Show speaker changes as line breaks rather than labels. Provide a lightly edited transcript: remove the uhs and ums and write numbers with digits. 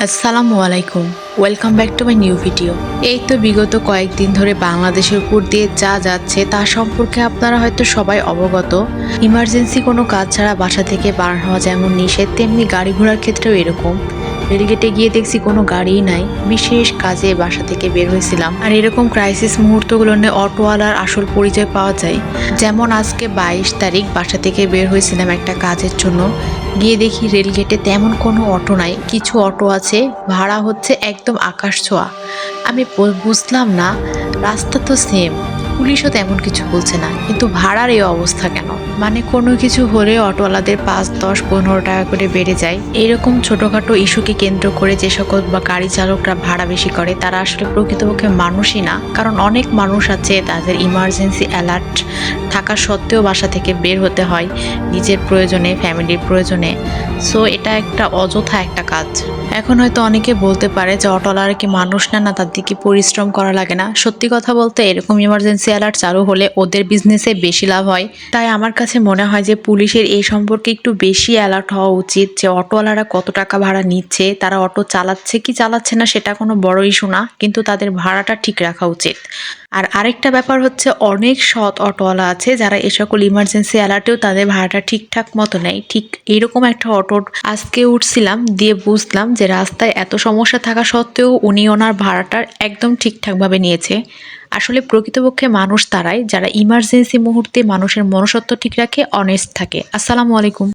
আসসালামু আলাইকুম, welcome back to my new video. এই তো বিগত কয়েকদিন ধরে বাংলাদেশের উপর দিয়ে যা যাচ্ছে তা সম্পর্কে আপনারা হয়তো সবাই অবগত। ইমার্জেন্সি কোনো কাজ ছাড়া বাসা থেকে বার হওয়া যেমন নিষেধ, তেমনি গাড়ি ঘোড়ার ক্ষেত্রেও এরকম। রেলগেটে গিয়ে দেখছি কোনো গাড়িই নাই, বিশেষ কাজে বাসা থেকে বের হয়েছিলাম। আর এরকম ক্রাইসিস মুহূর্তগুলো নিয়ে অটোওয়ালার আসল পরিচয় পাওয়া যায়। যেমন আজকে 22 তারিখ বাসা থেকে বের হয়েছিলাম একটা কাজের জন্য। গিয়ে দেখি রেলগেটে তেমন কোনো অটো নাই, কিছু অটো আছে, ভাড়া হচ্ছে একদম আকাশ ছোঁয়া। আমি বুঝলাম না, রাস্তা তো সেম, পুলিশও তেমন কিছু বলছে না, কিন্তু ভাড়ার এই অবস্থা কেন? মানে কোনো কিছু হলে অটোওয়ালাদের 5, 10, 15 টাকা করে বেড়ে যায়। এইরকম ছোটোখাটো ইস্যুকে কেন্দ্র করে যে সকল বা গাড়ি চালকরা ভাড়া বেশি করে তারা আসলে প্রকৃতপক্ষে মানুষই না। কারণ অনেক মানুষ আছে তাদের ইমার্জেন্সি অ্যালার্ট থাকা সত্ত্বেও বাসা থেকে বের হতে হয় নিজের প্রয়োজনে, ফ্যামিলির প্রয়োজনে। সো এটা একটা অযথা একটা কাজ। এখন হয়তো অনেকে বলতে পারে যে অটোওয়ালারা কি মানুষ না, না তাদের কি পরিশ্রম করা লাগে না? সত্যি কথা বলতে এরকম ইমার্জেন্সি অ্যালার্ট চালু হলে ওদের বিজনেসে বেশি লাভ হয়। তাই আমার কাছে মনে হয় যে পুলিশের এই সম্পর্কে একটু বেশি অ্যালার্ট হওয়া উচিত, যে অটোওয়ালারা কত টাকা ভাড়া নিচ্ছে, তারা অটো চালাচ্ছে কি চালাচ্ছে না সেটা কোনো বড় ইস্যু না, কিন্তু তাদের ভাড়াটা ঠিক রাখা উচিত। আর আরেকটা ব্যাপার হচ্ছে, অনেক সৎ অটোওয়ালা আছে যারা এ সকল ইমার্জেন্সি অ্যালার্টেও তাদের ভাড়াটা ঠিকঠাক মতো নেয়। ঠিক এইরকম একটা অটো আজকে উঠছিলাম, দিয়ে বুঝলাম যে রাস্তায় এত সমস্যা থাকা সত্ত্বেও উনি ওনার ভাড়াটা একদম ঠিকঠাকভাবে নিয়েছে। আসলে প্রকৃতপক্ষে মানুষ তারাই যারা ইমার্জেন্সি মুহূর্তে মানুষের মনুষ্যত্ব ঠিক রাখে, অনেস্ট থাকে। আসসালামু আলাইকুম।